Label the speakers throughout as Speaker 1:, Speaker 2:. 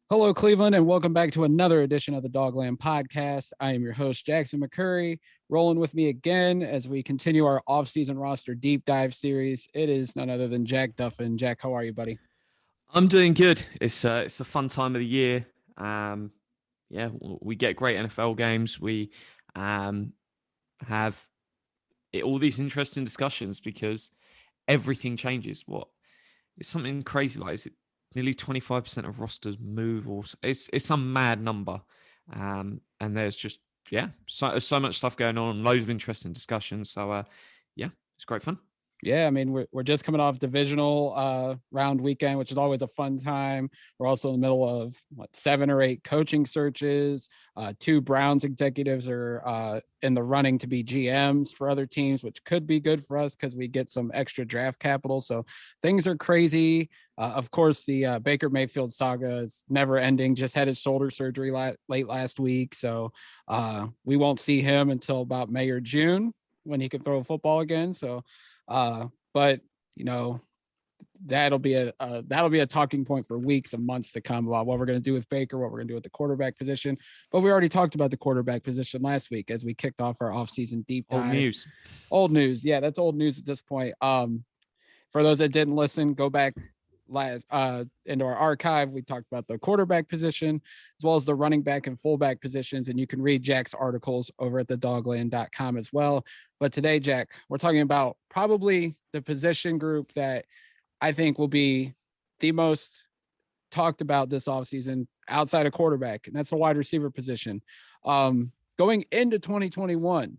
Speaker 1: Hello, Cleveland, and welcome back to another edition of the Dogland Podcast. I am your host, Jackson McCurry. Rolling with me again as we continue our off-season roster deep dive series. It is none other than Jack Duffin. Jack, how are you, buddy?
Speaker 2: I'm doing good. It's a fun time of the year. Yeah, we get great NFL games. We have all these interesting discussions because everything changes. It's something crazy, like is it nearly 25% of rosters move, or it's some mad number. And there's just so much stuff going on, loads of interesting discussions. So yeah, it's great fun.
Speaker 1: Yeah, I mean, we're just coming off divisional round weekend, which is always a fun time. We're also in the middle of 7 or 8 coaching searches. 2 Browns executives are in the running to be GMs for other teams, which could be good for us because we get some extra draft capital. So things are crazy. Of course, the Baker Mayfield saga is never ending. Just had his shoulder surgery late last week. So we won't see him until about May or June when he can throw a football again. So but you know, that'll be a talking point for weeks and months to come about what we're going to do with Baker, what we're going to do with the quarterback position. But we already talked about the quarterback position last week as we kicked off our offseason deep dive. Old news. Yeah, that's old news at this point. For those that didn't listen, go back into our archive. We talked about the quarterback position as well as the running back and fullback positions, and you can read Jack's articles over at thedogland.com as well. But today, Jack, we're talking about probably the position group that I think will be the most talked about this offseason outside of quarterback, and that's the wide receiver position. Going into 2021,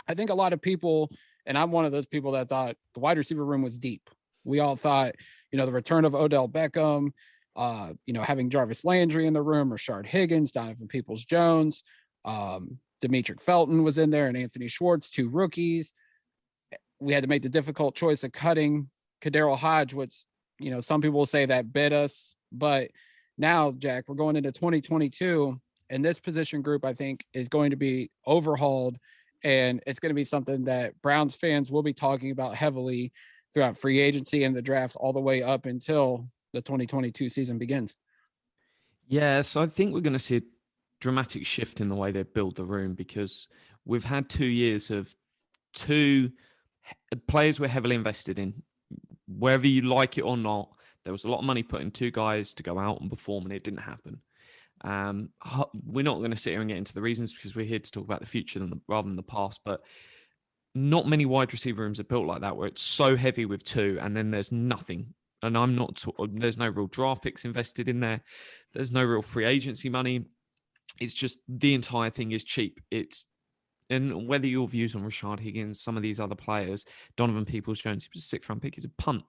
Speaker 1: I think a lot of people, and I'm one of those people that thought the wide receiver room was deep. We all thought, the return of Odell Beckham, having Jarvis Landry in the room, Rashard Higgins, Donovan Peoples-Jones, Demetric Felton was in there, and Anthony Schwartz, 2 rookies. We had to make the difficult choice of cutting Kadarius Hodge, which, some people say that bit us. But now, Jack, we're going into 2022, and this position group, I think, is going to be overhauled, and it's going to be something that Browns fans will be talking about heavily throughout free agency and the draft all the way up until the 2022 season begins.
Speaker 2: Yeah, so I think we're going to see a dramatic shift in the way they build the room because we've had 2 years of 2 players we're heavily invested in. Whether you like it or not, there was a lot of money put in 2 guys to go out and perform, and it didn't happen. We're not going to sit here and get into the reasons because we're here to talk about the future rather than the past, but not many wide receiver rooms are built like that, where it's so heavy with 2 and then there's nothing. And there's no real draft picks invested in there. There's no real free agency money. It's just the entire thing is cheap. And whether your views on Rashard Higgins, some of these other players, Donovan Peoples-Jones, he was a 6th round pick, he's a punt.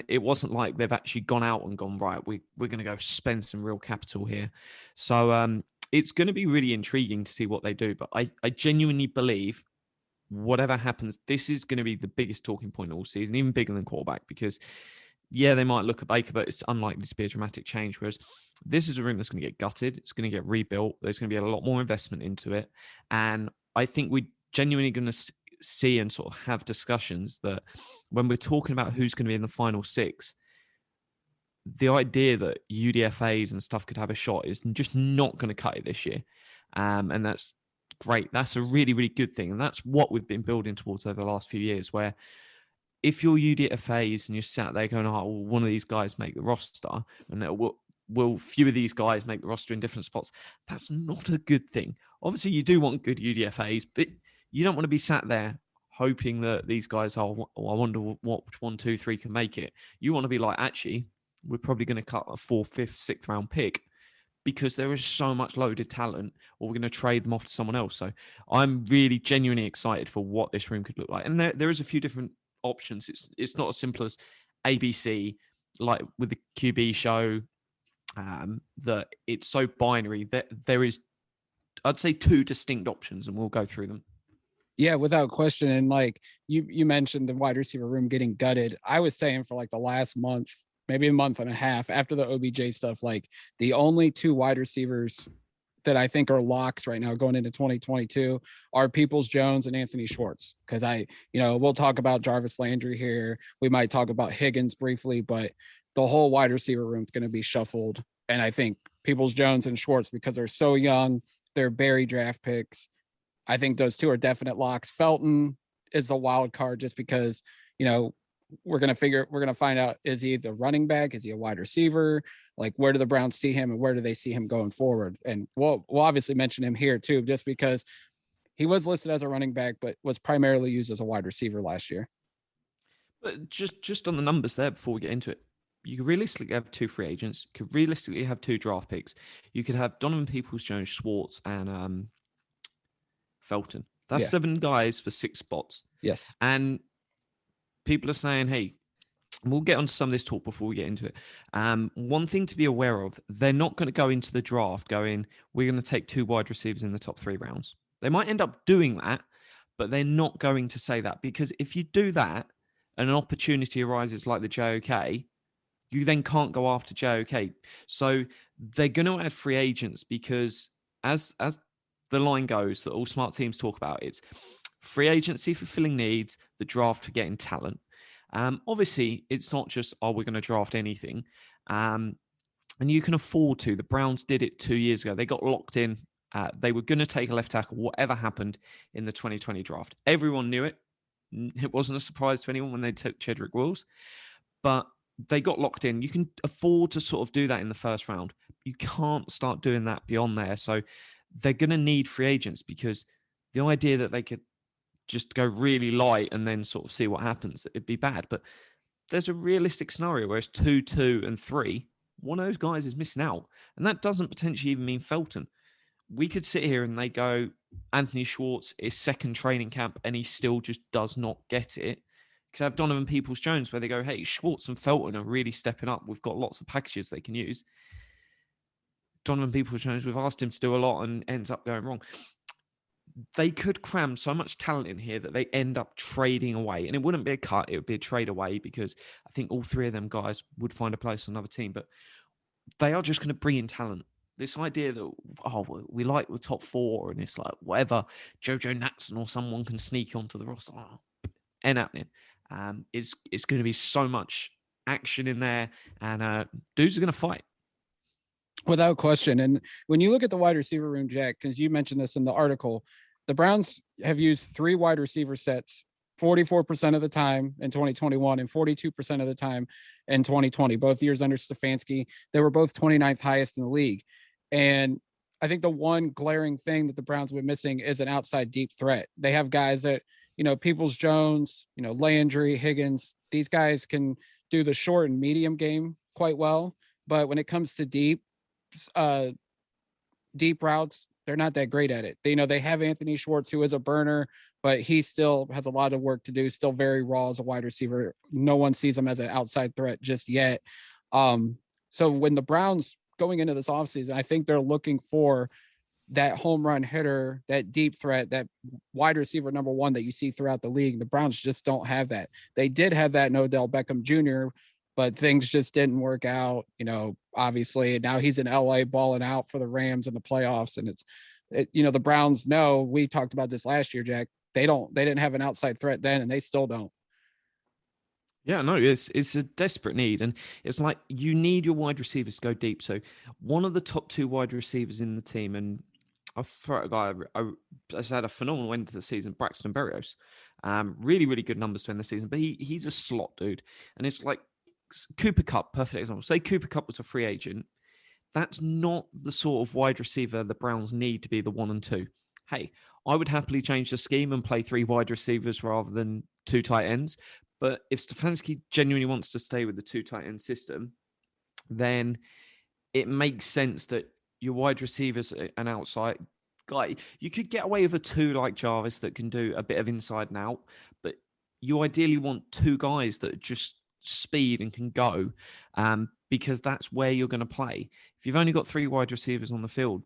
Speaker 2: It wasn't like they've actually gone out and gone, right, we're going to go spend some real capital here. So it's going to be really intriguing to see what they do. But I genuinely believe whatever happens, this is going to be the biggest talking point all season, even bigger than quarterback, because yeah, they might look at Baker, but it's unlikely to be a dramatic change. Whereas this is a room that's going to get gutted. It's going to get rebuilt. There's going to be a lot more investment into it. And I think we're genuinely going to see and sort of have discussions that when we're talking about who's going to be in the final 6, the idea that UDFAs and stuff could have a shot is just not going to cut it this year. And that's great. That's a really, really good thing. And that's what we've been building towards over the last few years, where if you're UDFAs and you're sat there going, oh, well, one of these guys make the roster, and will few of these guys make the roster in different spots, that's not a good thing. Obviously, you do want good UDFAs, but you don't want to be sat there hoping that these guys are, I wonder what 1, 2, 3 can make it. You want to be like, actually, we're probably going to cut a 4th, 5th, 6th round pick because there is so much loaded talent, or we're going to trade them off to someone else. So I'm really genuinely excited for what this room could look like. And there is a few different options. It's not as simple as ABC, like with the QB show, that it's so binary that there is, I'd say, 2 distinct options, and we'll go through them.
Speaker 1: Yeah, without question. And like you mentioned the wide receiver room getting gutted. I was saying for like the last month, maybe a month and a half after the OBJ stuff, like the only 2 wide receivers that I think are locks right now going into 2022 are Peoples-Jones and Anthony Schwartz. Cause we'll talk about Jarvis Landry here. We might talk about Higgins briefly, but the whole wide receiver room is going to be shuffled And I think Peoples-Jones and Schwartz, because they're so young, they're berry draft picks. I think those two are definite locks. Felton is a wild card just because, we're going to find out, is he the running back? Is he a wide receiver? Like, where do the Browns see him and where do they see him going forward? And we'll obviously mention him here too, just because he was listed as a running back, but was primarily used as a wide receiver last year.
Speaker 2: But just on the numbers there before we get into it, you could realistically have 2 free agents. You could realistically have 2 draft picks. You could have Donovan Peoples-Jones, Schwartz, and Felton. That's 7 guys for 6 spots.
Speaker 1: Yes.
Speaker 2: And people are saying, hey, we'll get on to some of this talk before we get into it. One thing to be aware of, they're not going to go into the draft going, we're going to take 2 wide receivers in the top 3 rounds. They might end up doing that, but they're not going to say that, because if you do that and an opportunity arises like the JOK, you then can't go after JOK. So they're going to add free agents, because as the line goes that all smart teams talk about, it's free agency for filling needs, the draft for getting talent. Obviously, it's not just, we're going to draft anything. And you can afford to. The Browns did it 2 years ago. They got locked in. They were going to take a left tackle, whatever happened in the 2020 draft. Everyone knew it. It wasn't a surprise to anyone when they took Cedric Wilson. But they got locked in. You can afford to sort of do that in the first round. You can't start doing that beyond there. So they're going to need free agents, because the idea that they could just go really light and then sort of see what happens, it'd be bad. But there's a realistic scenario where it's 2, 2, and 3. One of those guys is missing out. And that doesn't potentially even mean Felton. We could sit here and they go, Anthony Schwartz is second training camp and he still just does not get it. Could have Donovan Peoples-Jones where they go, hey, Schwartz and Felton are really stepping up. We've got lots of packages they can use. Donovan Peoples-Jones, we've asked him to do a lot and ends up going wrong. They could cram so much talent in here that they end up trading away. And it wouldn't be a cut, it would be a trade away, because I think all 3 of them guys would find a place on another team. But they are just going to bring in talent. This idea that, we like the top 4 and it's like whatever, Jojo Natson or someone can sneak onto the roster. Ain't happening. It's going to be so much action in there, and dudes are going to fight.
Speaker 1: Without question. And when you look at the wide receiver room, Jack, because you mentioned this in the article, the Browns have used 3 wide receiver sets 44% of the time in 2021 and 42% of the time in 2020, both years under Stefanski. They were both 29th highest in the league. And I think the one glaring thing that the Browns have been missing is an outside deep threat. They have guys that, Peoples-Jones, Landry, Higgins, these guys can do the short and medium game quite well. But when it comes to deep routes, they're not that great at it. They have Anthony Schwartz, who is a burner, but he still has a lot of work to do, still very raw as a wide receiver. No one sees him as an outside threat just yet. So when the Browns going into this offseason, I think they're looking for that home run hitter, that deep threat, that wide receiver number 1 that you see throughout the league. The Browns just don't have that. They did have that in Odell Beckham Jr., but things just didn't work out, obviously. Now he's in LA balling out for the Rams in the playoffs. And the Browns know, we talked about this last year, Jack, they didn't have an outside threat then, and they still don't.
Speaker 2: Yeah, no, it's a desperate need. And it's like, you need your wide receivers to go deep. So one of the top 2 wide receivers in the team, and I'll throw out a guy I had a phenomenal end to the season, Braxton Berrios. Really, really good numbers to end the season, but he's a slot dude. And it's like Cooper Kupp, perfect example. Say Cooper Kupp was a free agent. That's not the sort of wide receiver the Browns need to be the 1 and 2. Hey, I would happily change the scheme and play 3 wide receivers rather than 2 tight ends. But if Stefanski genuinely wants to stay with the 2 tight end system, then it makes sense that your wide receivers and outside guy, you could get away with a 2 like Jarvis that can do a bit of inside and out, but you ideally want 2 guys that just speed and can go, because that's where you're going to play. If you've only got 3 wide receivers on the field,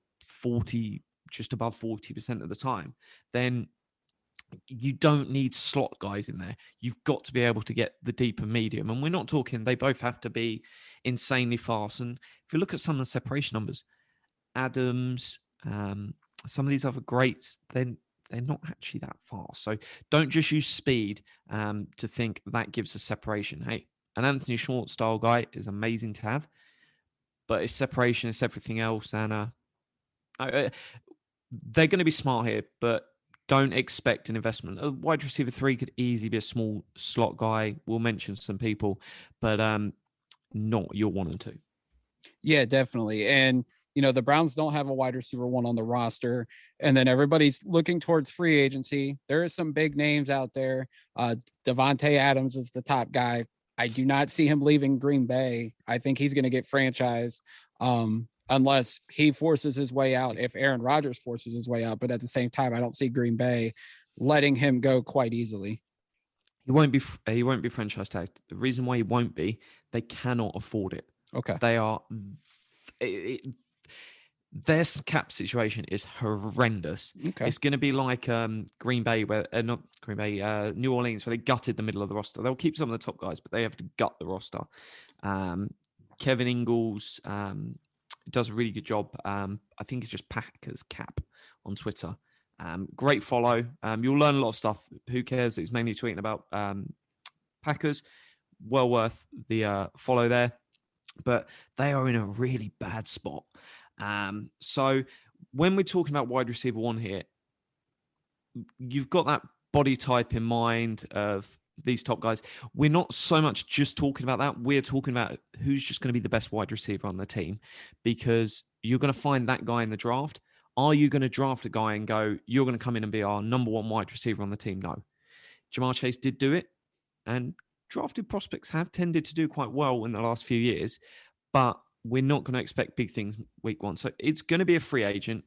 Speaker 2: just above 40% of the time, then you don't need slot guys in there. You've got to be able to get the deep and medium. And we're not talking, they both have to be insanely fast. And if you look at some of the separation numbers, Adams, some of these other greats, then they're not actually that fast. So don't just use speed to think that gives a separation. Hey, an Anthony Schwartz style guy is amazing to have, but it's separation, it's everything else. And they're going to be smart here, but don't expect an investment. A wide receiver 3 could easily be a small slot guy. We'll mention some people, but not your 1 and 2.
Speaker 1: Yeah, definitely. And, the Browns don't have a wide receiver 1 on the roster. And then everybody's looking towards free agency. There are some big names out there. Devonta Adams is the top guy. I do not see him leaving Green Bay. I think he's going to get franchised unless he forces his way out, if Aaron Rodgers forces his way out. But at the same time, I don't see Green Bay letting him go quite easily.
Speaker 2: He won't be franchise tagged. The reason why he won't be, they cannot afford it.
Speaker 1: Okay.
Speaker 2: They are... their cap situation is horrendous.
Speaker 1: Okay.
Speaker 2: It's going to be like Green Bay, New Orleans, where they gutted the middle of the roster. They'll keep some of the top guys, but they have to gut the roster. Kevin Ingles does a really good job. I think it's just Packers Cap on Twitter. Great follow. You'll learn a lot of stuff. Who cares? He's mainly tweeting about Packers. Well worth the follow there. But they are in a really bad spot. So when we're talking about wide receiver 1 here, you've got that body type in mind of these top guys. We're not so much just talking about that. We're talking about who's just going to be the best wide receiver on the team, because you're going to find that guy in the draft. Are you going to draft a guy and go, you're going to come in and be our number 1 wide receiver on the team? No. Jamar Chase did do it, and drafted prospects have tended to do quite well in the last few years, but we're not going to expect big things week 1. So it's going to be a free agent.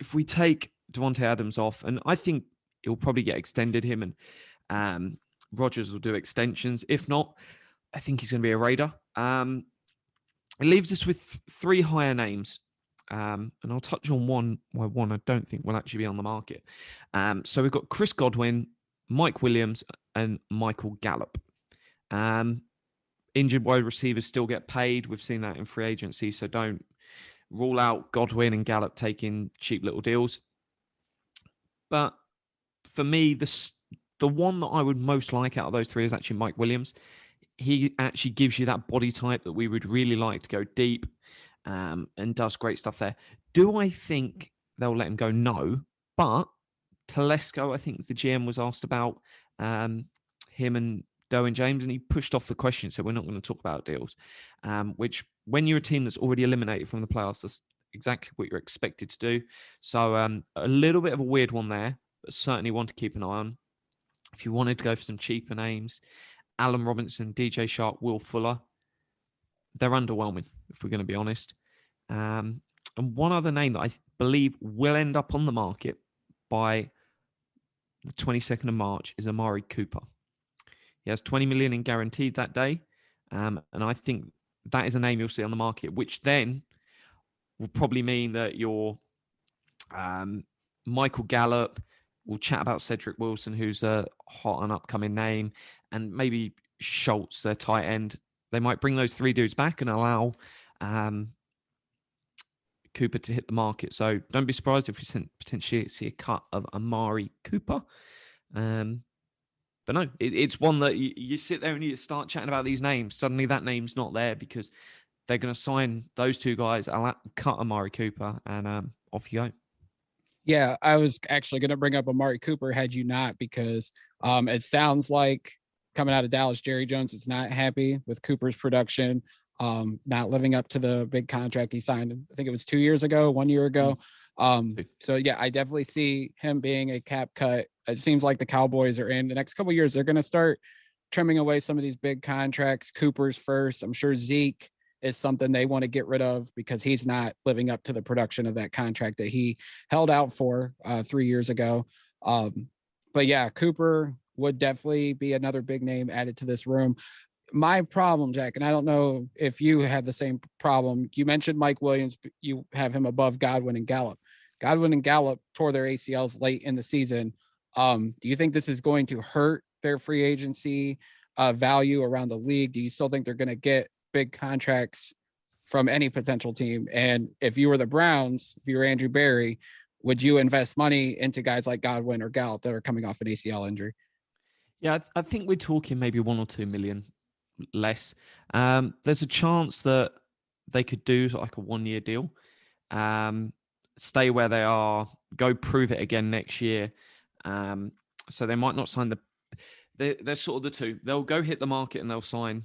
Speaker 2: If we take Devonta Adams off, and I think he'll probably get extended, him and Rodgers will do extensions. If not, I think he's going to be a Raider. It leaves us with 3 higher names. And I'll touch on one I don't think will actually be on the market. So we've got Chris Godwin, Mike Williams, and Michael Gallup. Injured wide receivers still get paid. We've seen that in free agency, so don't rule out Godwin and Gallup taking cheap little deals. But for me, the one that I would most like out of those 3 is actually Mike Williams. He actually gives you that body type that we would really like to go deep, and does great stuff there. Do I think they'll let him go? No. But Telesco, I think the GM was asked about him and Derwin James, and he pushed off the question, so we're not going to talk about deals, which when you're a team that's already eliminated from the playoffs, that's exactly what you're expected to do. So a little bit of a weird one there, but certainly one to keep an eye on. If you wanted to go for some cheaper names, Allen Robinson, DJ Shark, Will Fuller, they're underwhelming, if we're going to be honest. And one other name that I believe will end up on the market by the 22nd of March is Amari Cooper. He has 20 million in guaranteed that day. And I think that is a name you'll see on the market, which then will probably mean that your Michael Gallup will chat about Cedric Wilson, who's a hot and upcoming name, and maybe Schultz, their tight end. They might bring those 3 dudes back and allow Cooper to hit the market. So don't be surprised if we potentially see a cut of Amari Cooper. But no, it's one that you sit there and you start chatting about these names. Suddenly that name's not there because they're going to sign those 2 guys, cut Amari Cooper, and off you go.
Speaker 1: Yeah, I was actually going to bring up Amari Cooper had you not, because it sounds like coming out of Dallas, Jerry Jones is not happy with Cooper's production, not living up to the big contract he signed. I think it was 2 years ago, 1 year ago. So yeah, I definitely see him being a cap cut. It seems like the Cowboys are in the next couple of years. They're going to start trimming away some of these big contracts. Cooper's first. I'm sure Zeke is something they want to get rid of because he's not living up to the production of that contract that he held out for 3 years ago. But yeah, Cooper would definitely be another big name added to this room. My problem, Jack, and I don't know if you had the same problem. You mentioned Mike Williams. You have him above Godwin and Gallup. Godwin and Gallup tore their ACLs late in the season. Do you think this is going to hurt their free agency value around the league? Do you still think they're going to get big contracts from any potential team? And if you were the Browns, if you were Andrew Berry, would you invest money into guys like Godwin or Gallup that are coming off an ACL injury?
Speaker 2: Yeah, I think we're talking maybe 1 or 2 million less. There's a chance that they could do like a 1-year deal, stay where they are, go prove it again next year. So they might not sign they're sort of the two. They'll go hit the market and they'll sign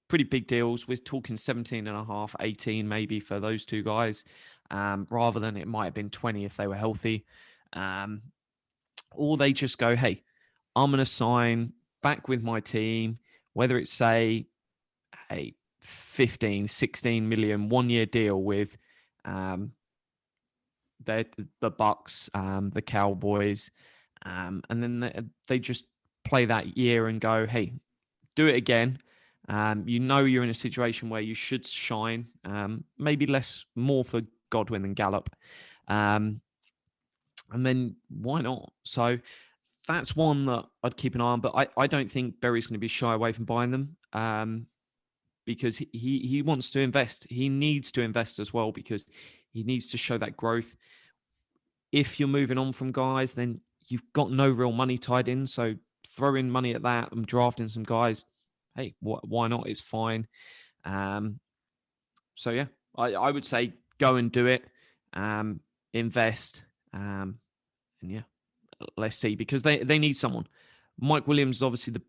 Speaker 2: pretty big deals. We're talking 17 and a half, 18 maybe for those two guys, rather than it might have been 20 if they were healthy. Or they just go, hey, I'm going to sign back with my team, whether it's, say, a 15, 16 million 1-year deal with the Bucks, the Cowboys, and then they just play that year and go, hey, do it again. You're in a situation where you should shine, maybe more for Godwin than Gallup. And then why not? So that's one that I'd keep an eye on, but I don't think Berry's going to be shy away from buying them, because he wants to invest. He needs to invest as well, because he needs to show that growth. If you're moving on from guys, then you've got no real money tied in. So throw in money at that and drafting some guys. Hey, why not? It's fine. So yeah, I would say go and do it, invest, and yeah, let's see, because they need someone. Mike Williams is obviously the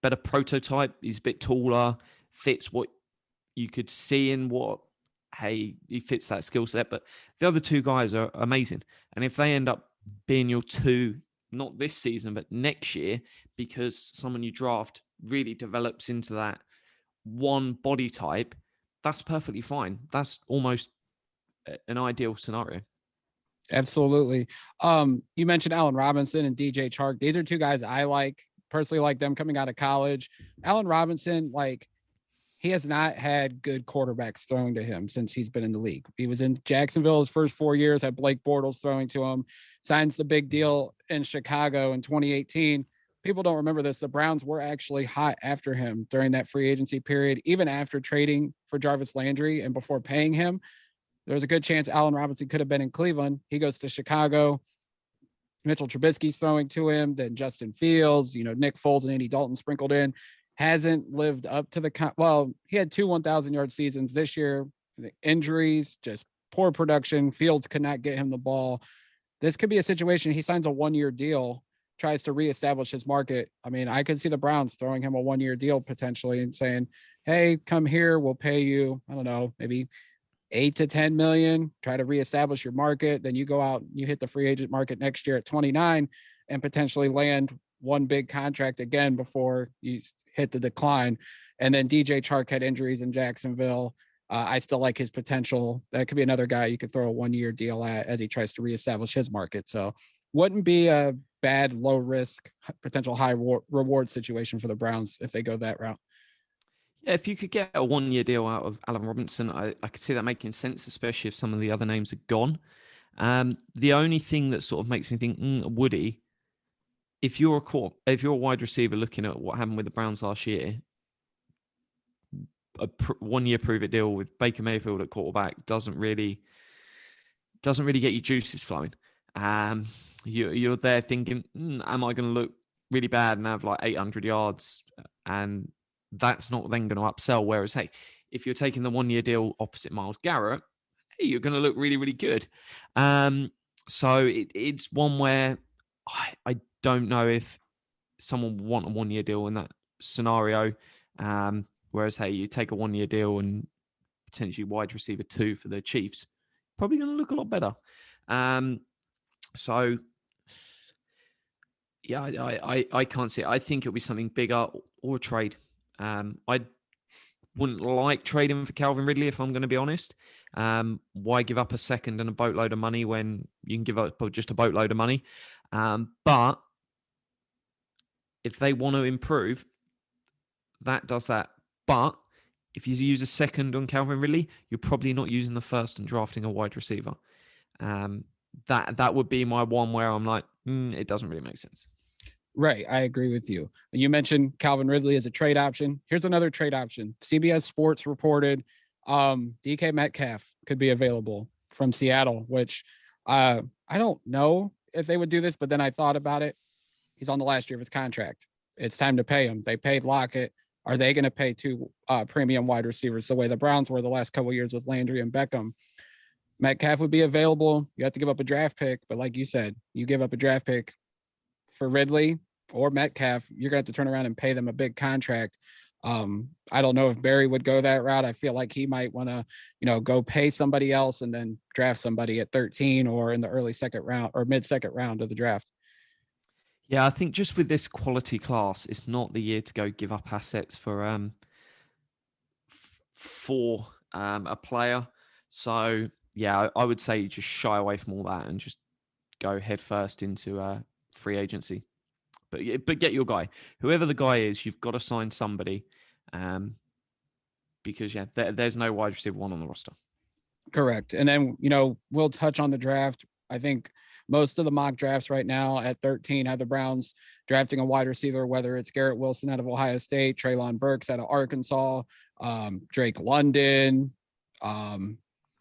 Speaker 2: better prototype. He's a bit taller, fits what you could see in what, hey, he fits that skill set. But the other two guys are amazing. And if they end up being your two, not this season, but next year, because someone you draft really develops into that one body type, that's perfectly fine. That's almost an ideal scenario.
Speaker 1: Absolutely. You mentioned Allen Robinson and DJ Chark. These are two guys I personally like them coming out of college. Allen Robinson, he has not had good quarterbacks thrown to him since he's been in the league. He was in Jacksonville his first 4 years, had Blake Bortles throwing to him, signs the big deal in Chicago in 2018. People don't remember this. The Browns were actually hot after him during that free agency period, even after trading for Jarvis Landry and before paying him. There was a good chance Allen Robinson could have been in Cleveland. He goes to Chicago. Mitchell Trubisky's throwing to him, then Justin Fields, Nick Foles and Andy Dalton sprinkled in. Hasn't lived up to he had 2 1,000-yard seasons this year. The injuries, just poor production. Fields could not get him the ball. This could be a situation. He signs a 1-year deal, tries to reestablish his market. I mean, I could see the Browns throwing him a 1-year deal potentially and saying, hey, come here. We'll pay you, I don't know, maybe 8 to 10 million, try to reestablish your market. Then you go out, you hit the free agent market next year at 29 and potentially land one big contract again before you hit the decline. And then DJ Chark had injuries in Jacksonville. I still like his potential. That could be another guy you could throw a 1-year deal at as he tries to reestablish his market. So wouldn't be a bad, low risk, potential high reward situation for the Browns if they go that route.
Speaker 2: Yeah, if you could get a 1-year deal out of Allen Robinson, I could see that making sense, especially if some of the other names are gone. The only thing that sort of makes me think, would he? If you're a wide receiver looking at what happened with the Browns last year, a 1-year prove it deal with Baker Mayfield at quarterback doesn't really get your juices flowing. You're there thinking, am I going to look really bad and have 800 yards? And that's not then going to upsell. Whereas, hey, if you're taking the 1-year deal opposite Myles Garrett, hey, you're going to look really, really good. So it's one where I don't know if someone would want a 1-year deal in that scenario. Whereas, hey, you take a 1-year deal and potentially wide receiver 2 for the Chiefs, probably going to look a lot better. So, yeah, I can't see it. I think it'll be something bigger or a trade. I wouldn't like trading for Calvin Ridley, if I'm going to be honest. Why give up a second and a boatload of money when you can give up just a boatload of money? But if they want to improve, that does that. But if you use a second on Calvin Ridley, you're probably not using the first and drafting a wide receiver. That would be my one where I'm like, it doesn't really make sense.
Speaker 1: Right. I agree with you. You mentioned Calvin Ridley as a trade option. Here's another trade option. CBS Sports reported DK Metcalf could be available from Seattle, which I don't know if they would do this, but then I thought about it. He's on the last year of his contract. It's time to pay him. They paid Lockett Are they going to pay two premium wide receivers the way the Browns were the last couple of years with Landry and Beckham? Metcalf would be available. You have to give up a draft pick, but like you said, you give up a draft pick for Ridley or Metcalf, you're going to have to turn around and pay them a big contract. I don't know if Barry would go that route. I feel like he might want to, go pay somebody else and then draft somebody at 13 or in the early second round or mid-second round of the draft.
Speaker 2: Yeah, I think just with this quality class, it's not the year to go give up assets for a player. So yeah, I would say just shy away from all that and just go head first into free agency. But get your guy, whoever the guy is. You've got to sign somebody, because there's no wide receiver one on the roster.
Speaker 1: Correct. And then we'll touch on the draft. I think most of the mock drafts right now at 13 have the Browns drafting a wide receiver, whether it's Garrett Wilson out of Ohio State, Treylon Burks out of Arkansas, Drake London,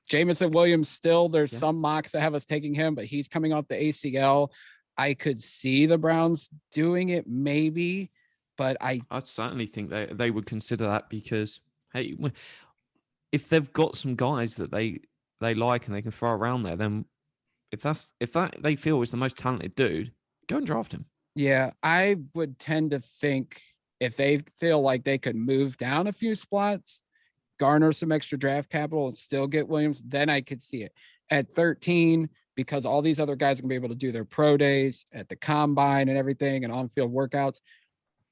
Speaker 1: Jameson Williams. Still, there's some mocks that have us taking him, but he's coming off the ACL. I could see the Browns doing it maybe, but I
Speaker 2: certainly think they would consider that, because, hey, if they've got some guys that they like and they can throw around there, then if that they feel is the most talented dude, go and draft him.
Speaker 1: Yeah, I would tend to think if they feel like they could move down a few spots, garner some extra draft capital and still get Williams, then I could see it. At 13, because all these other guys are going to be able to do their pro days at the combine and everything and on-field workouts,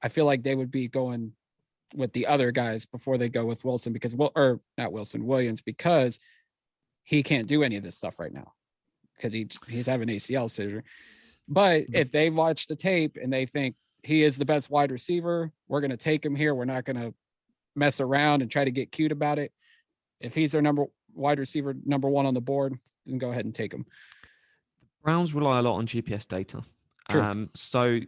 Speaker 1: I feel like they would be going with the other guys before they go with Wilson, because Williams, because he can't do any of this stuff right now because he's having ACL surgery. But if they watch the tape and they think he is the best wide receiver, we're going to take him here. We're not going to mess around and try to get cute about it. If he's their wide receiver number one on the board, then go ahead and take him.
Speaker 2: Browns rely a lot on GPS data.
Speaker 1: True.
Speaker 2: So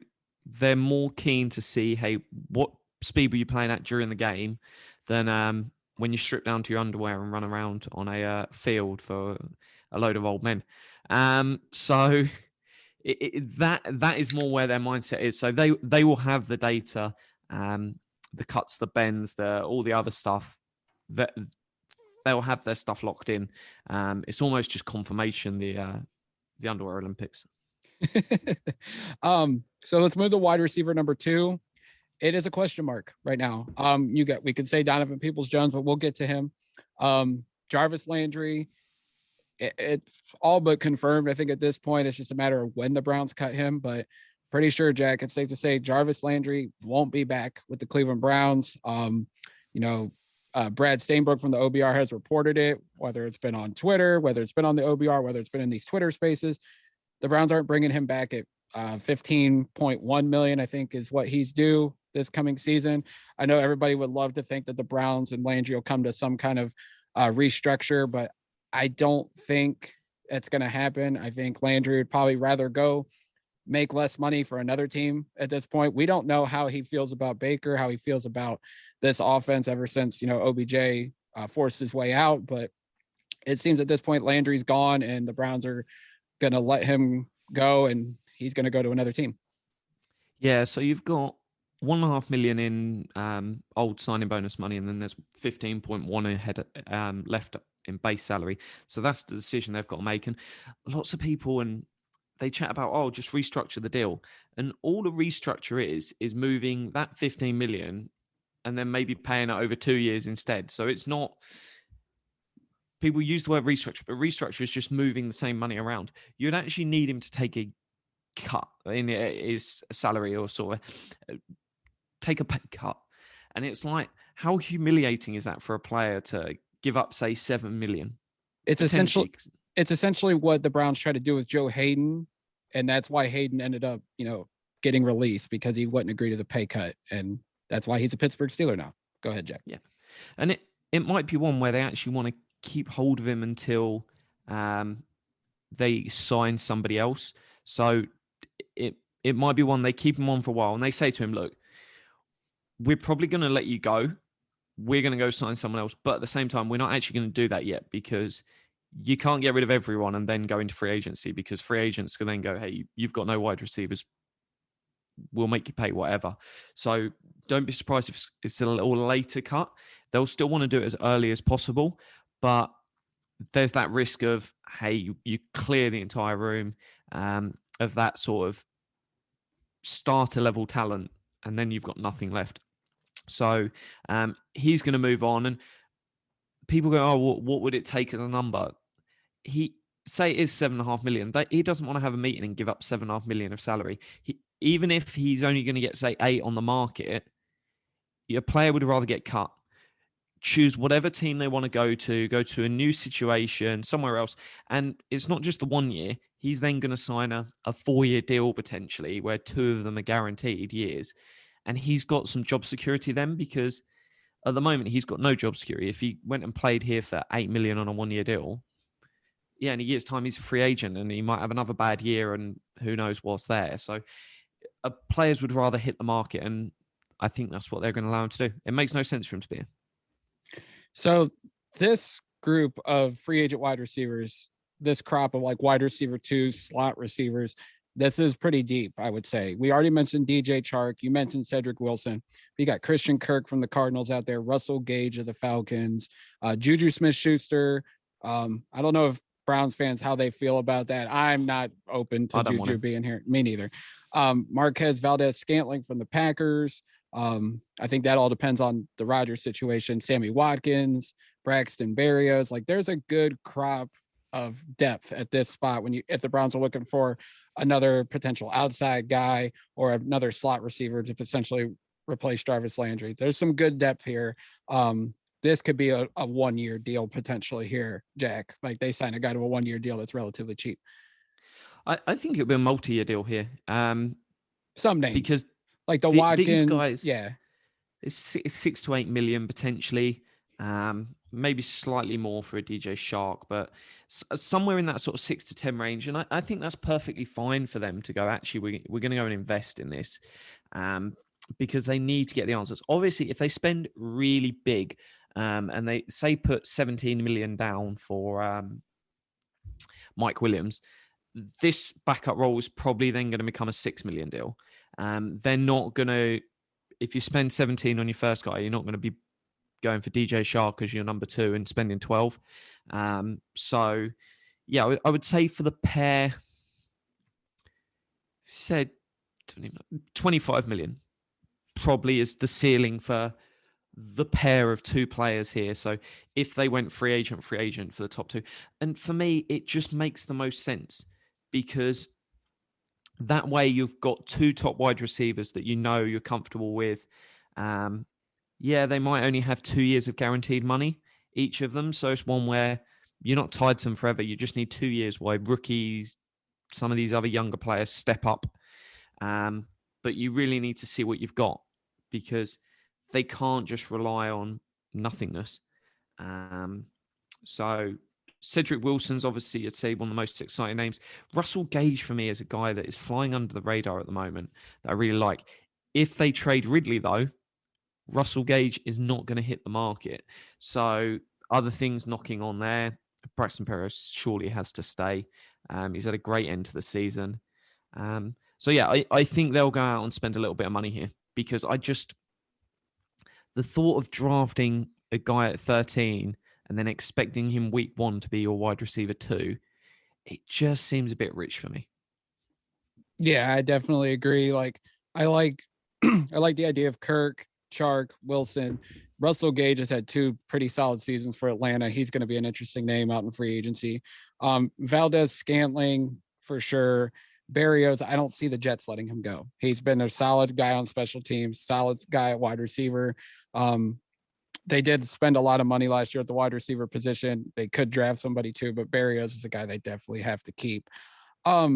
Speaker 2: they're more keen to see, hey, what speed were you playing at during the game than when you strip down to your underwear and run around on a field for a load of old men. So that is more where their mindset is. So they will have the data, the cuts, the bends, all the other stuff, that they'll have their stuff locked in. It's almost just confirmation, the underwear Olympics.
Speaker 1: So let's move to wide receiver number 2. It is a question mark right now. We could say Donovan Peoples-Jones, but we'll get to him. Jarvis Landry, it's all but confirmed. I think at this point, it's just a matter of when the Browns cut him, but pretty sure, Jack, it's safe to say Jarvis Landry won't be back with the Cleveland Browns. Brad Stainbrook from the OBR has reported it, whether it's been on Twitter, whether it's been on the OBR, whether it's been in these Twitter spaces. The Browns aren't bringing him back at $15.1 million, I think, is what he's due this coming season. I know everybody would love to think that the Browns and Landry will come to some kind of restructure, but I don't think it's going to happen. I think Landry would probably rather go make less money for another team at this point. We don't know how he feels about Baker, how he feels about this offense ever since, OBJ forced his way out. But it seems at this point, Landry's gone and the Browns are going to let him go and he's going to go to another team.
Speaker 2: Yeah. So you've got $1.5 million in old signing bonus money, and then there's 15.1 ahead left in base salary. So that's the decision they've got to make. And lots of people, and they chat about, just restructure the deal. And all the restructure is moving that 15 million and then maybe paying it over 2 years instead. So it's not, people use the word restructure, but restructure is just moving the same money around. You'd actually need him to take a cut in his salary, or sort of take a pay cut. And it's like, how humiliating is that for a player to give up, say, $7 million?
Speaker 1: It's essentially what the Browns tried to do with Joe Hayden, and that's why Hayden ended up, getting released, because he wouldn't agree to the pay cut, and that's why he's a Pittsburgh Steeler now. Go ahead, Jack.
Speaker 2: Yeah, and it might be one where they actually want to keep hold of him until they sign somebody else. So it might be one they keep him on for a while, and they say to him, look, we're probably going to let you go. We're going to go sign someone else. But at the same time, we're not actually going to do that yet, because you can't get rid of everyone and then go into free agency, because free agents can then go, hey, you've got no wide receivers. we'll make you pay whatever. So don't be surprised if it's a little later cut. They'll still want to do it as early as possible, but there's that risk of, hey, you clear the entire room of that sort of starter level talent, and then you've got nothing left. So he's going to move on, and people go, oh, what would it take as a number? He say it is 7.5 million. He doesn't want to have a meeting and give up 7.5 million of salary. Even if he's only going to get, say, 8 on the market, your player would rather get cut. Choose whatever team they want to go to a new situation somewhere else. And it's not just the 1 year. He's then going to sign a 4-year deal potentially, where 2 of them are guaranteed years. And he's got some job security then, because at the moment he's got no job security. If he went and played here for 8 million on a 1-year deal, yeah, in a year's time he's a free agent and he might have another bad year and who knows what's there. So players would rather hit the market, and I think that's what they're going to allow him to do. It makes no sense for him to be in.
Speaker 1: So this group of free agent wide receivers, this crop of like wide receiver 2 slot receivers, this is pretty deep, I would say. We already mentioned DJ Chark. You mentioned Cedric Wilson. You got Christian Kirk from the Cardinals out there, Russell Gage of the Falcons, Juju Smith-Schuster. I don't know if Browns fans, how they feel about that. I'm not open to Juju being here. Me neither. Marquez Valdez-Scantling from the Packers. I think that all depends on the Rodgers situation. Sammy Watkins, Braxton Berrios. Like, there's a good crop of depth at this spot if the Browns are looking for another potential outside guy or another slot receiver to potentially replace Jarvis Landry. There's some good depth here. This could be a 1-year deal potentially here, Jack. Like, they sign a guy to a 1-year deal that's relatively cheap.
Speaker 2: I think it'll be a multi-year deal here.
Speaker 1: Some names.
Speaker 2: Because
Speaker 1: like the Watkins,
Speaker 2: these guys,
Speaker 1: yeah,
Speaker 2: it's 6 to 8 million potentially. Maybe slightly more for a DJ Chark, but somewhere in that sort of 6 to 10 range. And I think that's perfectly fine for them to go, actually, we're going to go and invest in this because they need to get the answers. Obviously, if they spend really big and they say put 17 million down for Mike Williams, this backup role is probably then going to become a 6 million deal. They're not going to, if you spend 17 on your first guy, you're not going to be going for DJ Chark as your number 2 and spending 12. So, yeah, I would say for the pair, said 25 million probably is the ceiling for the pair of 2 players here. So if they went free agent for the top 2, and for me, it just makes the most sense, because that way you've got 2 top wide receivers that you know you're comfortable with. Yeah, they might only have 2 years of guaranteed money, each of them. So it's one where you're not tied to them forever. You just need 2 years while rookies, some of these other younger players step up. But you really need to see what you've got, because they can't just rely on nothingness. So Cedric Wilson's obviously, I'd say, one of the most exciting names. Russell Gage, for me, is a guy that is flying under the radar at the moment that I really like. If they trade Ridley, though, Russell Gage is not going to hit the market. So other things knocking on there. Braxton Berrios surely has to stay. He's had a great end to the season. So, yeah, I think they'll go out and spend a little bit of money here, because the thought of drafting a guy at 13 and then expecting him week 1 to be your wide receiver 2, it just seems a bit rich for me.
Speaker 1: Yeah, I definitely agree. Like, I like the idea of Kirk, Chark, Wilson. Russell Gage has had 2 pretty solid seasons for Atlanta. He's going to be an interesting name out in free agency. Valdez-Scantling, for sure. Berrios, I don't see the Jets letting him go. He's been a solid guy on special teams, solid guy at wide receiver. They did spend a lot of money last year at the wide receiver position. They could draft somebody too, but Berrios is a guy they definitely have to keep. I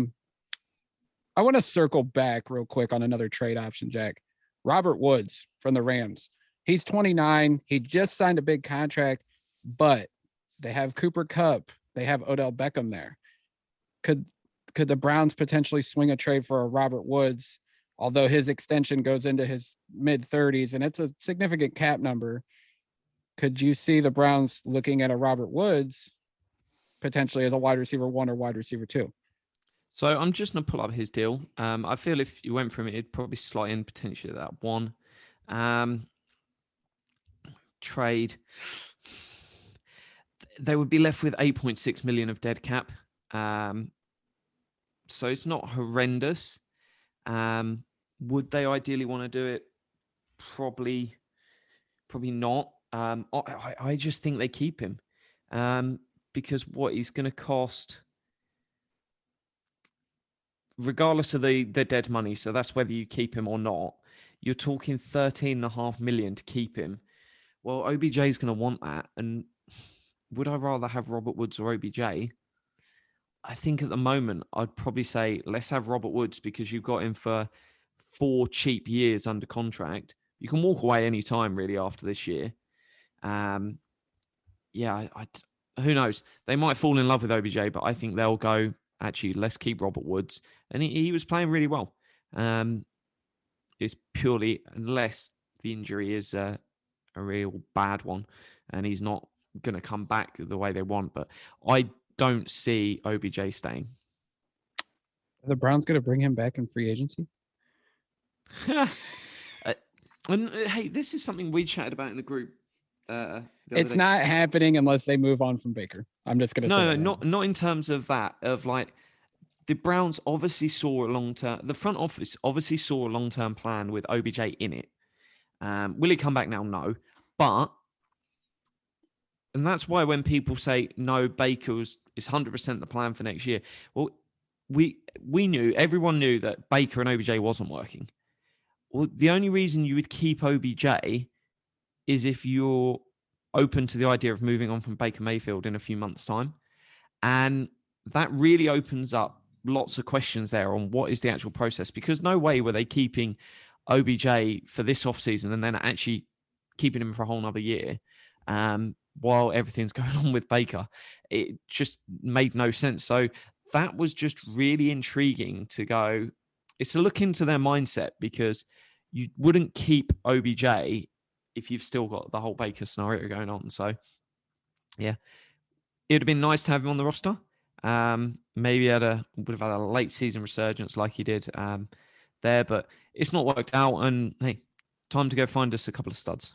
Speaker 1: want to circle back real quick on another trade option, Jack. Robert Woods from the Rams. He's 29. He just signed a big contract, but they have Cooper Kupp. They have Odell Beckham there. Could the Browns potentially swing a trade for a Robert Woods, although his extension goes into his mid-30s and it's a significant cap number? Could you see the Browns looking at a Robert Woods potentially as a wide receiver 1 or wide receiver 2?
Speaker 2: So I'm just going to pull up his deal. I feel if you went from it, it'd probably slot in potentially that one. Trade. They would be left with 8.6 million of dead cap. So it's not horrendous. Would they ideally want to do it? Probably not. I just think they keep him because what he's going to cost, regardless of the dead money, so that's whether you keep him or not, you're talking 13.5 million to keep him. Well, OBJ is going to want that. And would I rather have Robert Woods or OBJ? I think at the moment, I'd probably say let's have Robert Woods because you've got him for 4 cheap years under contract. You can walk away any time really after this year. Who knows? They might fall in love with OBJ, but I think they'll go, actually, let's keep Robert Woods. And he was playing really well. It's purely, unless the injury is a real bad one and he's not going to come back the way they want. But I don't see OBJ staying.
Speaker 1: Are the Browns going to bring him back in free agency?
Speaker 2: And hey, this is something we chatted about in the group.
Speaker 1: It's not happening unless they move on from Baker. I'm just going to say
Speaker 2: not in terms of that. Of like, the Browns obviously saw a long-term. The front office obviously saw a long-term plan with OBJ in it. Will he come back now? No, and that's why when people say no, Baker is 100% the plan for next year. Well, everyone knew that Baker and OBJ wasn't working. Well, the only reason you would keep OBJ is if you're open to the idea of moving on from Baker Mayfield in a few months' time. And that really opens up lots of questions there on what is the actual process, because no way were they keeping OBJ for this offseason and then actually keeping him for a whole nother year while everything's going on with Baker. It just made no sense. So that was just really intriguing to go. It's a look into their mindset, because you wouldn't keep OBJ if you've still got the whole Baker scenario going on. So, yeah, it would have been nice to have him on the roster. Maybe would have had a late season resurgence like he did there, but it's not worked out. And hey, time to go find us a couple of studs.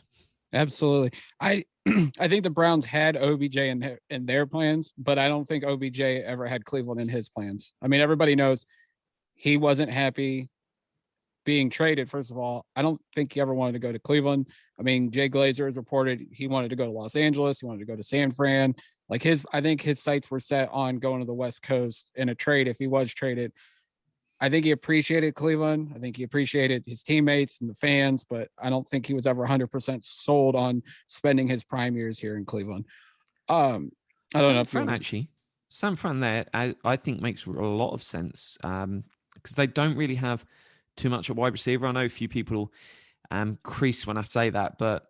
Speaker 1: Absolutely. I think the Browns had OBJ in their plans, but I don't think OBJ ever had Cleveland in his plans. I mean, everybody knows he wasn't happy being traded. First of all, I don't think he ever wanted to go to Cleveland. I mean, Jay Glazer has reported he wanted to go to Los Angeles. He wanted to go to San Fran. I think his sights were set on going to the West Coast in a trade if he was traded. I think he appreciated Cleveland. I think he appreciated his teammates and the fans, but I don't think he was ever 100% sold on spending his prime years here in Cleveland. I don't know if
Speaker 2: San Fran there, I think makes a lot of sense because they don't really have too much at wide receiver. I know a few people crease when I say that, but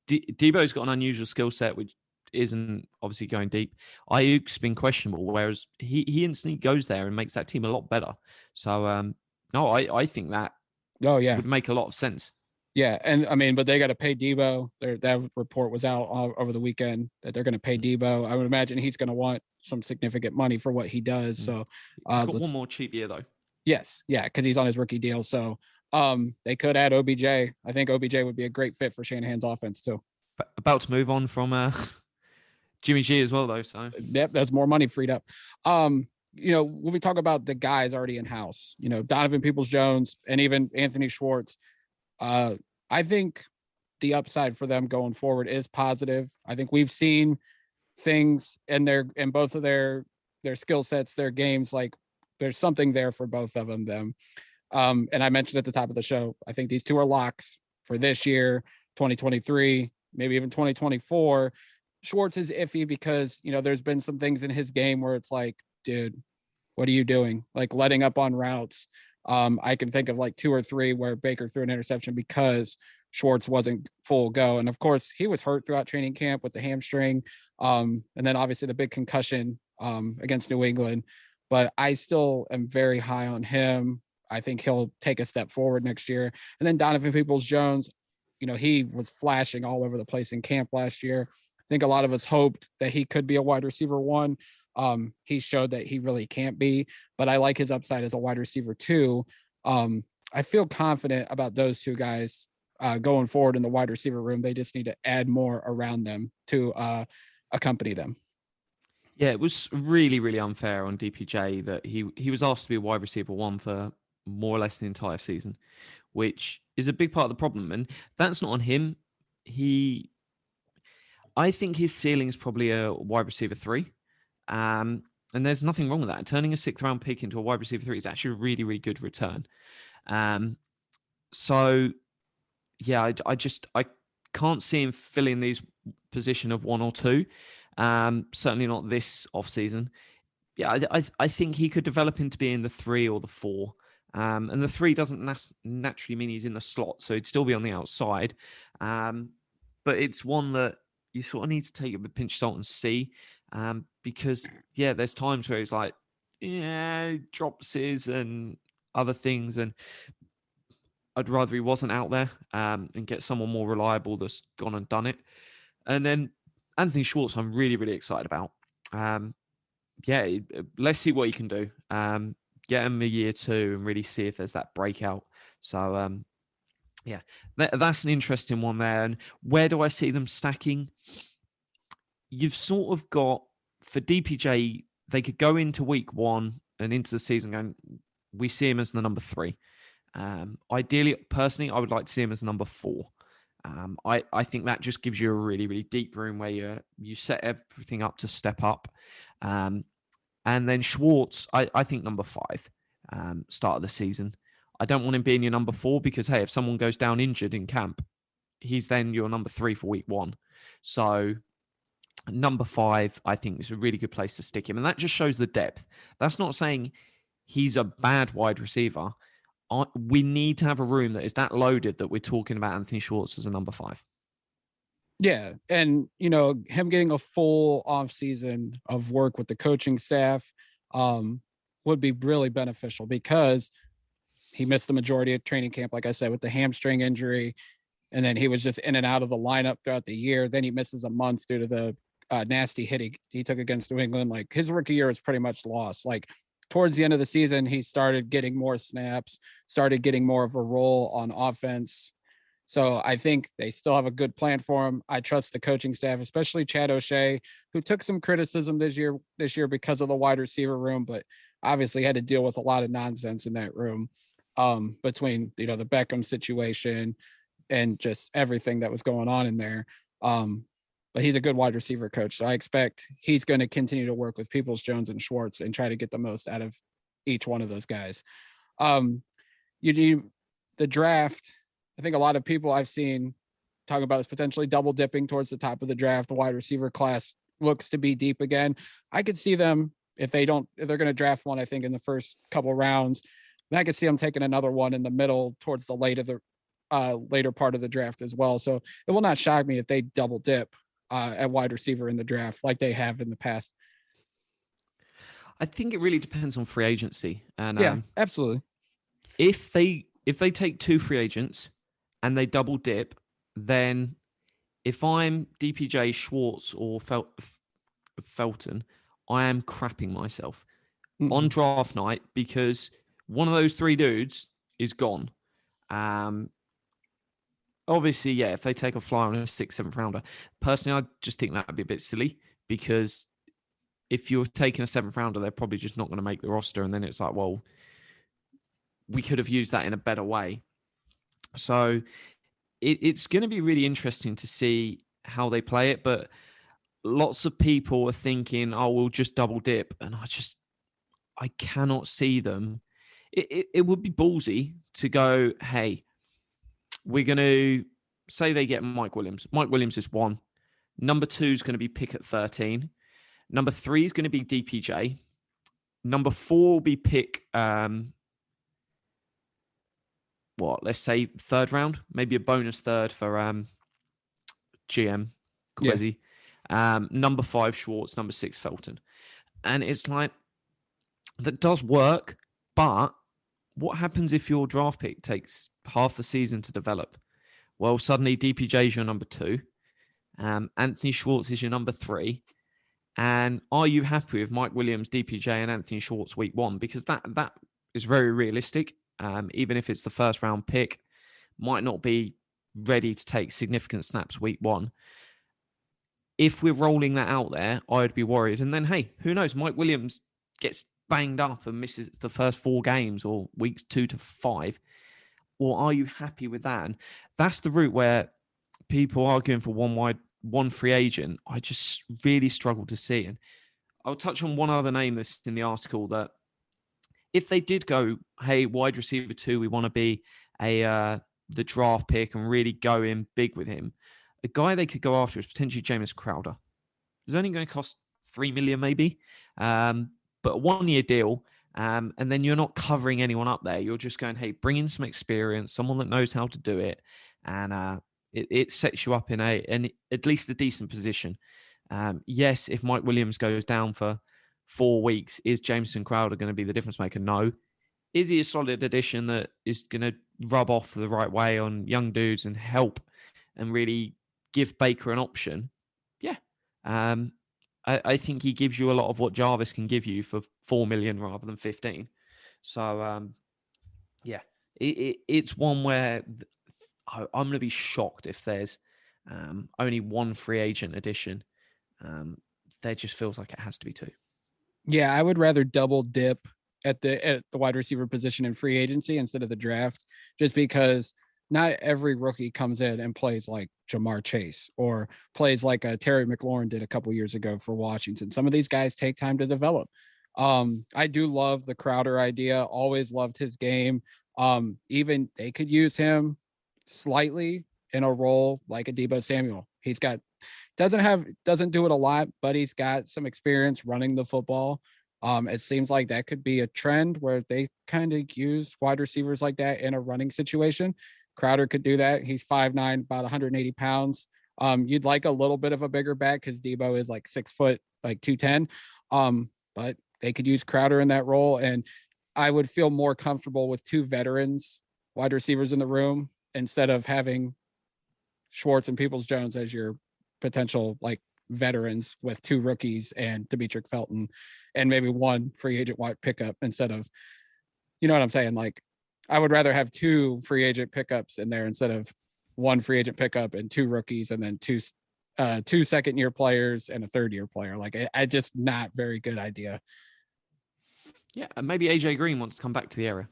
Speaker 2: Debo's got an unusual skill set, which isn't obviously going deep. Ayuk's been questionable, whereas he instantly goes there and makes that team a lot better. So, no, I think that would make a lot of sense.
Speaker 1: Yeah, and I mean, but they got to pay Debo. That report was out over the weekend that they're going to pay Debo. I would imagine he's going to want some significant money for what he does. So
Speaker 2: he's got one more cheap year though.
Speaker 1: Yes, yeah, because he's on his rookie deal. So they could add OBJ. I think OBJ would be a great fit for Shanahan's offense too.
Speaker 2: About to move on from Jimmy G as well though. So
Speaker 1: yep, there's more money freed up. When we talk about the guys already in house, Donovan Peoples-Jones and even Anthony Schwartz. I think the upside for them going forward is positive. I think we've seen things in both of their skill sets, their games, like there's something there for both of them. And I mentioned at the top of the show, I think these two are locks for this year, 2023, maybe even 2024. Schwartz is iffy because, there's been some things in his game where it's like, dude, what are you doing? Like letting up on routes. I can think of like 2 or 3 where Baker threw an interception because Schwartz wasn't full go. And of course he was hurt throughout training camp with the hamstring. And then obviously the big concussion against New England, but I still am very high on him. I think he'll take a step forward next year. And then Donovan Peoples-Jones, he was flashing all over the place in camp last year. I think a lot of us hoped that he could be a wide receiver 1. He showed that he really can't be, but I like his upside as a wide receiver too. I feel confident about those two guys going forward in the wide receiver room. They just need to add more around them to accompany them.
Speaker 2: Yeah, it was really, really unfair on DPJ that he was asked to be a wide receiver one for more or less the entire season, which is a big part of the problem. And that's not on him. I think his ceiling is probably a wide receiver 3. And there's nothing wrong with that. Turning a 6th round pick into a wide receiver 3 is actually a really, really good return. So yeah, I can't see him filling these position of 1 or 2. Certainly not this offseason. Yeah, I think he could develop into being the 3 or the 4. And the 3 doesn't naturally mean he's in the slot, so he'd still be on the outside. But it's one that you sort of need to take it with a pinch of salt and see. Because, yeah, there's times where he's like, yeah, dropsies and other things. And I'd rather he wasn't out there and get someone more reliable that's gone and done it. And then Anthony Schwartz, I'm really, really excited about. Yeah, let's see what he can do. Get him a year 2 and really see if there's that breakout. So, yeah, that's an interesting one there. And where do I see them stacking? You've sort of got, for DPJ, they could go into week 1 and into the season going, we see him as the number 3. Ideally, personally, I would like to see him as number 4. I think that just gives you a really, really deep room where you set everything up to step up. And then Schwartz, I think number 5, start of the season. I don't want him being your number 4 because, hey, if someone goes down injured in camp, he's then your number 3 for week 1. So number 5, I think, is a really good place to stick him. And that just shows the depth. That's not saying he's a bad wide receiver. We need to have a room that is that loaded that we're talking about Anthony Schwartz as a number 5.
Speaker 1: Yeah. And, him getting a full off season of work with the coaching staff would be really beneficial because he missed the majority of training camp, like I said, with the hamstring injury. And then he was just in and out of the lineup throughout the year. Then he misses a month due to the nasty hit he took against New England. Like, his rookie year was pretty much lost. Like, towards the end of the season, he started getting more snaps, started getting more of a role on offense. So I think they still have a good plan for him. I trust the coaching staff, especially Chad O'Shea, who took some criticism this year because of the wide receiver room, but obviously had to deal with a lot of nonsense in that room between, the Beckham situation and just everything that was going on in there. But he's a good wide receiver coach. So I expect he's going to continue to work with Peoples-Jones and Schwartz and try to get the most out of each one of those guys. The draft, I think a lot of people I've seen talk about is potentially double dipping towards the top of the draft. The wide receiver class looks to be deep again. I could see them, if they're going to draft one, I think in the first couple rounds, and I could see them taking another one in the middle towards the later part of the draft as well. So it will not shock me if they double dip at wide receiver in the draft like they have in the past.
Speaker 2: I think it really depends on free agency. And
Speaker 1: yeah, absolutely.
Speaker 2: If they take 2 free agents and they double dip, then if I'm DPJ, Schwartz, or Felton, I am crapping myself on draft night because one of those 3 dudes is gone. Obviously, yeah, if they take a flyer on a 6th, 7th rounder, personally, I just think that would be a bit silly because if you're taking a 7th rounder, they're probably just not going to make the roster. And then it's like, well, we could have used that in a better way. So it's going to be really interesting to see how they play it. But lots of people are thinking, oh, we'll just double dip. And I cannot see them. It would be ballsy to go, hey, we're going to say they get Mike Williams. Mike Williams is 1. Number 2 is going to be pick at 13. Number 3 is going to be DPJ. Number 4 will be pick, let's say 3rd round, maybe a bonus 3rd for GM Kwesi. Yeah. Number 5 Schwartz, number 6 Felton. And it's like, that does work, but what happens if your draft pick takes half the season to develop? Well, suddenly DPJ is your number 2. Anthony Schwartz is your number 3. And are you happy with Mike Williams, DPJ, and Anthony Schwartz week 1? Because that is very realistic. Even if it's the first round pick, might not be ready to take significant snaps week 1. If we're rolling that out there, I'd be worried. And then, hey, who knows? Mike Williams gets banged up and misses the first 4 games or weeks 2 to 5. Or are you happy with that? And that's the route where people arguing for one free agent, I just really struggle to see. And I'll touch on one other name that's in the article, that if they did go, hey, wide receiver 2, we want to be the draft pick and really go in big with him, a guy they could go after is potentially Jameis Crowder. It's only going to cost $3 million maybe, but a 1-year deal. And then you're not covering anyone up there. You're just going, hey, bring in some experience, someone that knows how to do it. And it sets you up in at least a decent position. Yes, if Mike Williams goes down for 4 weeks, is Jameson Crowder going to be the difference maker? No. Is he a solid addition that is going to rub off the right way on young dudes and help and really give Baker an option? Yeah. I think he gives you a lot of what Jarvis can give you for $4 million rather than 15. So, yeah, it's one where I'm going to be shocked if there's only one free agent addition. There just feels like it has to be 2.
Speaker 1: Yeah, I would rather double dip at the wide receiver position in free agency instead of the draft, just because not every rookie comes in and plays like Jamar Chase or plays like Terry McLaurin did a couple years ago for Washington. Some of these guys take time to develop. I do love the Crowder idea. Always loved his game. Even they could use him slightly in a role like a Deebo Samuel. He's got doesn't do it a lot, but he's got some experience running the football. It seems like that could be a trend where they kind of use wide receivers like that in a running situation. Crowder could do that. He's 5'9", about 180 pounds. You'd like a little bit of a bigger back because Deebo is like 6 foot, like 210. But they could use Crowder in that role. And I would feel more comfortable with 2 veterans wide receivers in the room instead of having Schwartz and Peoples-Jones as your potential like veterans with 2 rookies and Demetric Felton and maybe 1 free agent wide pickup instead of, you know what I'm saying? Like, I would rather have 2 free agent pickups in there instead of 1 free agent pickup and 2 rookies and then 2 second-year players and a third-year player. Like, I just not very good idea.
Speaker 2: Yeah, and maybe AJ Green wants to come back to the area.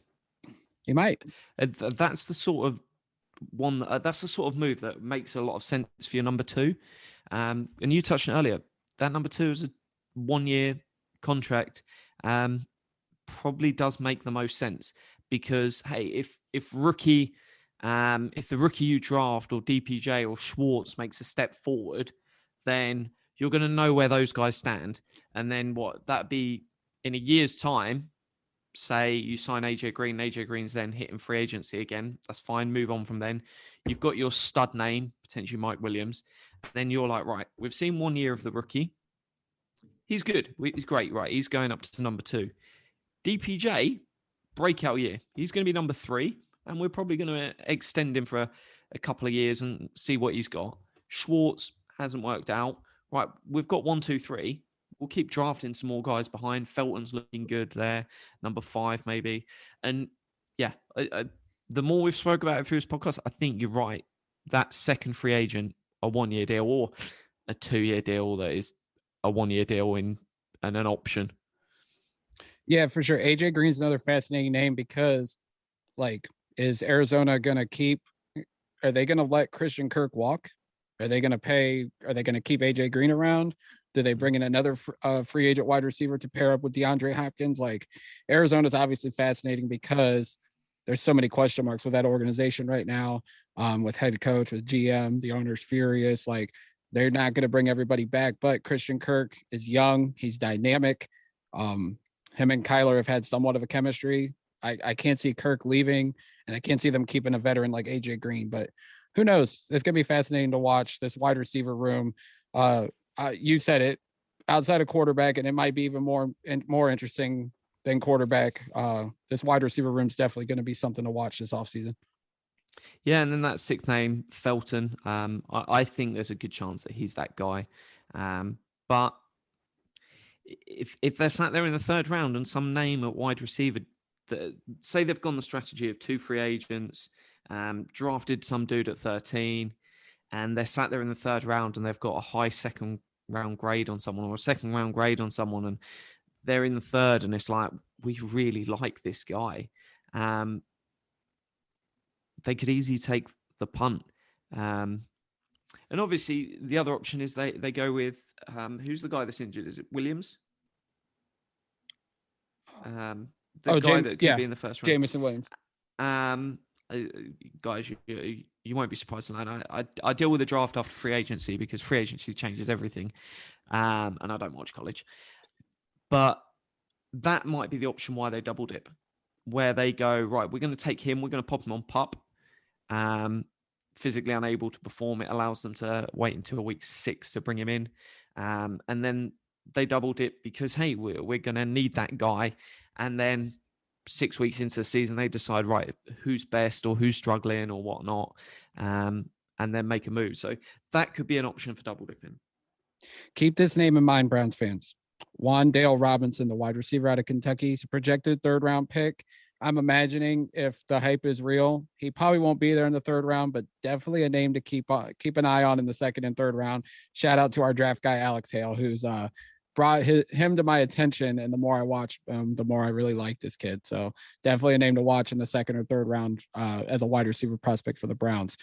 Speaker 1: He might.
Speaker 2: That's the sort of one. That's the sort of move that makes a lot of sense for your number 2. And you touched on earlier, that number 2 is a 1-year contract. Probably does make the most sense. Because, hey, if the rookie you draft or DPJ or Schwartz makes a step forward, then you're going to know where those guys stand. And then that'd be in a year's time, say you sign AJ Green, AJ Green's then hitting free agency again. That's fine. Move on from then. You've got your stud name, potentially Mike Williams. Then you're like, right, we've seen 1 year of the rookie. He's good. He's great, right? He's going up to number 2. DPJ, breakout year. He's going to be number 3, and we're probably going to extend him for a couple of years and see what he's got. Schwartz hasn't worked out. Right, we've got 1, 2, 3. We'll keep drafting some more guys behind. Felton's looking good there, number 5 maybe. And yeah, the more we've spoke about it through this podcast, I think you're right. That second free agent, a 1-year deal or a 2-year deal that is a 1-year deal and an option.
Speaker 1: Yeah, for sure. AJ Green's another fascinating name because, like, is Arizona going to keep? Are they going to let Christian Kirk walk? Are they going to pay? Are they going to keep AJ Green around? Do they bring in another free agent wide receiver to pair up with DeAndre Hopkins? Like, Arizona's obviously fascinating because there's so many question marks with that organization right now, with head coach, with GM, the owner's furious. Like, they're not going to bring everybody back, but Christian Kirk is young. He's dynamic. Him and Kyler have had somewhat of a chemistry. I can't see Kirk leaving, and I can't see them keeping a veteran like AJ Green, but who knows? It's going to be fascinating to watch this wide receiver room. You said it, outside of quarterback, and it might be even more interesting than quarterback. This wide receiver room is definitely going to be something to watch this offseason.
Speaker 2: Yeah, and then that 6th name, Felton. I think there's a good chance that he's that guy. But if they're sat there in the third round and some name at wide receiver, say they've gone the strategy of 2 free agents, drafted some dude at 13, and they're sat there in the third round and they've got a high second round grade on someone or a second round grade on someone, and they're in the third and it's like, we really like this guy. They could easily take the punt. And obviously the other option is they go with, who's the guy that's injured? Is it Williams? The guy that could be in the first round.
Speaker 1: Jameson Williams.
Speaker 2: Guys, you won't be surprised to learn. I deal with the draft after free agency because free agency changes everything. And I don't watch college. But that might be the option why they double dip, where they go, right, we're going to take him, we're going to pop him on PUP. Physically unable to perform, it allows them to wait until week 6 to bring him in. And then they double dip because, hey, we're going to need that guy. And then 6 weeks into the season, they decide, right, who's best or who's struggling or whatnot, and then make a move. So that could be an option for double dipping.
Speaker 1: Keep this name in mind, Browns fans. Juan Robinson, the wide receiver out of Kentucky. He's a projected 3rd round pick. I'm imagining if the hype is real, he probably won't be there in the 3rd round, but definitely a name to keep an eye on in the 2nd and 3rd round. Shout out to our draft guy, Alex Hale, who's brought him to my attention. And the more I watch him, the more I really like this kid. So definitely a name to watch in the 2nd or 3rd round as a wide receiver prospect for the Browns.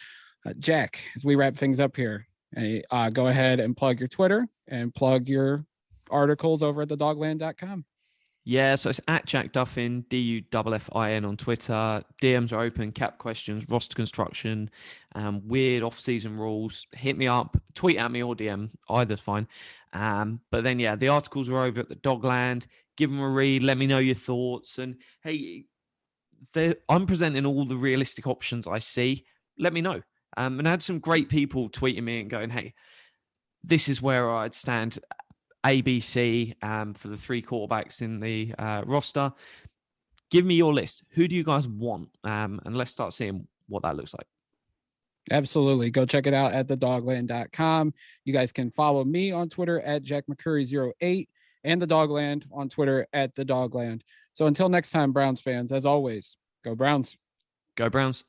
Speaker 1: Jack, as we wrap things up here, go ahead and plug your Twitter and plug your articles over at thedogland.com.
Speaker 2: Yeah, so it's at Jack Duffin, DUFFIN on Twitter. DMs are open, cap questions, roster construction, weird off-season rules. Hit me up, tweet at me or DM, either's fine. But then, yeah, the articles are over at the Dogland. Give them a read, let me know your thoughts. And hey, I'm presenting all the realistic options I see. Let me know. And I had some great people tweeting me and going, hey, this is where I'd stand. ABC for the 3 quarterbacks in the roster. Give me your list. Who do you guys want? And let's start seeing what that looks like.
Speaker 1: Absolutely. Go check it out at thedogland.com. You guys can follow me on Twitter at JackMcCurry08 and the Dogland on Twitter at the Dogland. So until next time, Browns fans, as always, go Browns.
Speaker 2: Go Browns.